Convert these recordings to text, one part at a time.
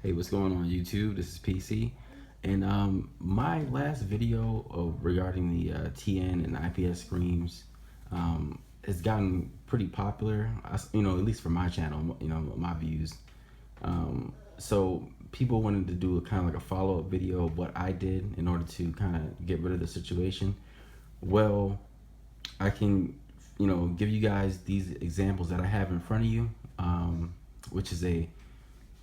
Hey, what's going on YouTube? This is PC, and my last video regarding the TN and IPS screens has gotten pretty popular. At least for my channel, my views. So people wanted to do a kind of like a follow-up video of what I did in order to kind of get rid of the situation. Well, I can, give you guys these examples that I have in front of you, which is a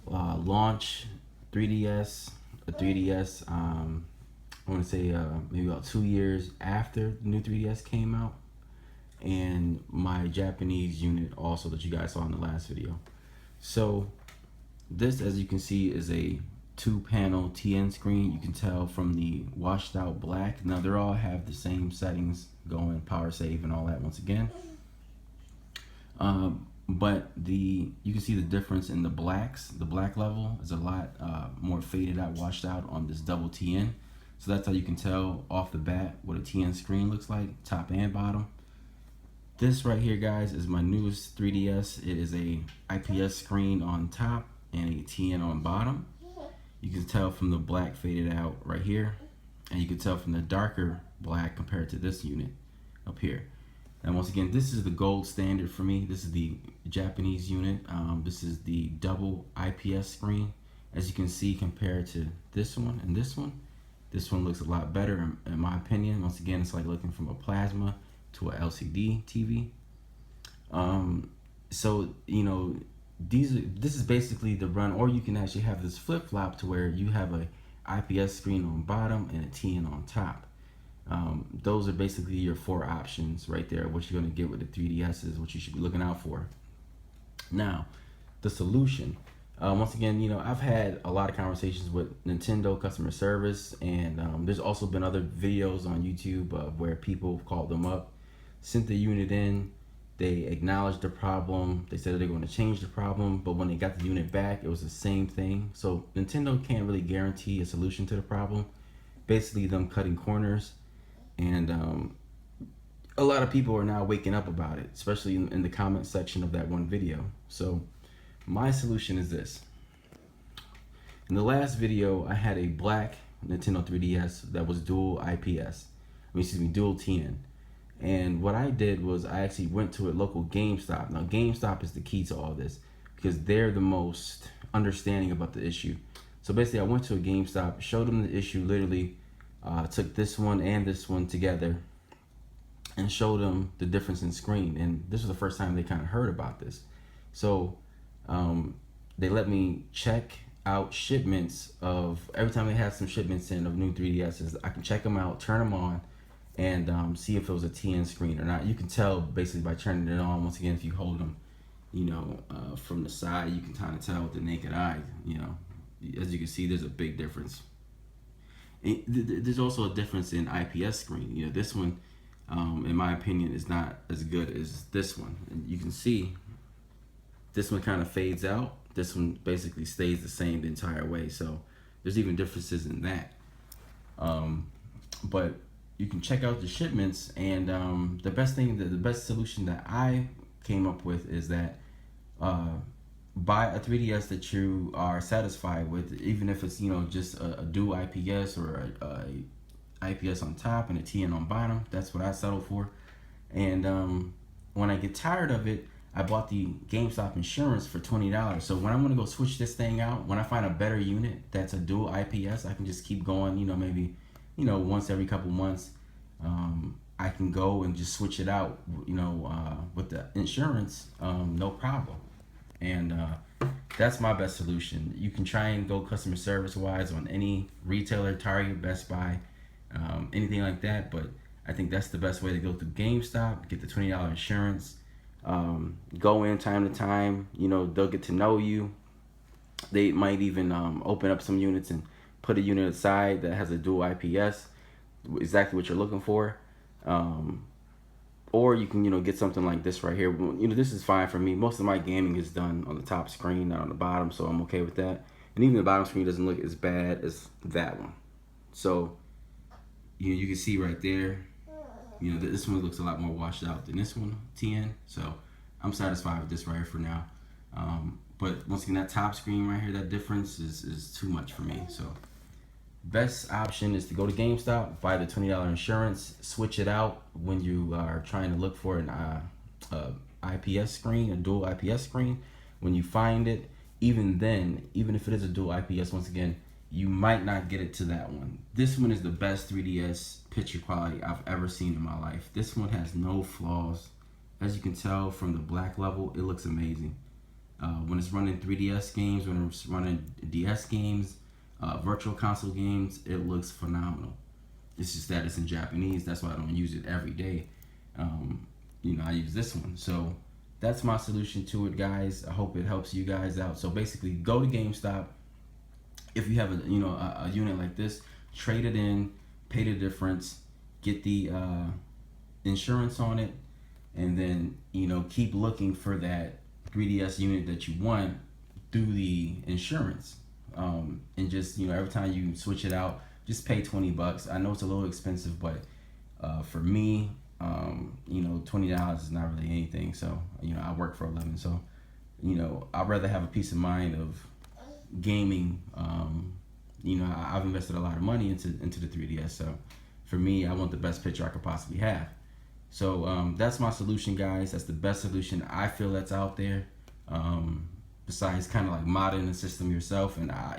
launch 3DS, a 3DS. I want to say maybe about 2 years after the new 3DS came out, and my Japanese unit also that you guys saw in the last video. So this, as you can see, is a 2-panel TN screen. You can tell from the washed out black. Now they all have the same settings going, power save and all that once again. But you can see the difference in the blacks. The black level is a lot more faded out, washed out on this double TN. So that's how you can tell off the bat what a TN screen looks like, top and bottom. This right here, guys, is my newest 3DS. It is a IPS screen on top and a TN on bottom. You can tell from the black faded out right here, and you can tell from the darker black compared to this unit up here. And once again, this is the gold standard for me. This is the Japanese unit. This is the double IPS screen. As you can see, compared to this one and this one looks a lot better in my opinion. Once again, it's like looking from a plasma to a LCD TV. So this is basically the run, or you can actually have this flip-flop to where you have a IPS screen on bottom and a TN on top. Those are basically your 4 options right there. What you're going to get with the 3DS is what you should be looking out for. Now, the solution. Once again, I've had a lot of conversations with Nintendo customer service, and there's also been other videos on YouTube where people called them up, sent the unit in, they acknowledged the problem, they said they're going to change the problem, but when they got the unit back, it was the same thing. So Nintendo can't really guarantee a solution to the problem. Basically, them cutting corners. And a lot of people are now waking up about it, especially in the comment section of that one video. So my solution is this. In the last video, I had a black Nintendo 3DS that was dual IPS. Dual TN. And what I did was I actually went to a local GameStop. Now, GameStop is the key to all this because they're the most understanding about the issue. So basically, I went to a GameStop, showed them the issue, literally took this one and this one together and showed them the difference in screen. And this was the first time they kind of heard about this. So they let me check out shipments of, every time they had some shipments in of new 3DSs, I can check them out, turn them on, and see if it was a TN screen or not. You can tell basically by turning it on. Once again, if you hold them, from the side, you can kind of tell with the naked eye. As you can see, there's a big difference. There's also a difference in IPS screen. This one, in my opinion, is not as good as this one. And you can see this one kind of fades out. This one basically stays the same the entire way. So there's even differences in that. But you can check out the shipments, and the best solution that I came up with is that buy a 3DS that you are satisfied with, even if it's just a dual IPS or a IPS on top and a TN on bottom. That's what I settled for. And when I get tired of it, I bought the GameStop insurance for $20. So when I'm gonna go switch this thing out, when I find a better unit that's a dual IPS, I can just keep going. Maybe once every couple months, I can go and just switch it out. With the insurance, no problem. And that's my best solution. You can try and go customer service wise on any retailer, Target, Best Buy, anything like that, but I think that's the best way to go through GameStop, get the $20 insurance, go in time to time. They'll get to know you. They might even open up some units and put a unit aside that has a dual IPS, exactly what you're looking for. Or you can, get something like this right here. This is fine for me. Most of my gaming is done on the top screen, not on the bottom, so I'm okay with that. And even the bottom screen doesn't look as bad as that one. So, you can see right there, this one looks a lot more washed out than this one, TN. So, I'm satisfied with this right here for now. But once again, that top screen right here, that difference is too much for me. So best option is to go to GameStop, buy the $20 insurance, switch it out when you are trying to look for an IPS screen, a dual IPS screen. When you find it, even then, even if it is a dual IPS, once again, you might not get it to that one. This one is the best 3DS picture quality I've ever seen in my life. This one has no flaws. As you can tell from the black level, it looks amazing. When it's running 3DS games, when it's running DS games, virtual console games, it looks phenomenal. It's just that it's in Japanese. That's why I don't use it every day. I use this one. So that's my solution to it, guys. I hope it helps you guys out. So basically, go to GameStop. If you have a unit like this, trade it in, pay the difference, get the insurance on it, and then keep looking for that 3DS unit that you want through the insurance. And just every time you switch it out, just pay $20. I know it's a little expensive, but for me, $20 is not really anything. So I work for a living, so I'd rather have a peace of mind of gaming. I've invested a lot of money into the 3DS, so for me, I want the best picture I could possibly have. So that's my solution, guys. That's the best solution I feel that's out there. Besides kind of like modding the system yourself, and I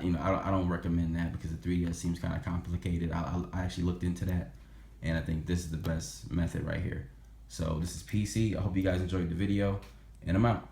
don't recommend that because the 3DS seems kind of complicated. I actually looked into that, and I think this is the best method right here. So this is PC. I hope you guys enjoyed the video, and I'm out.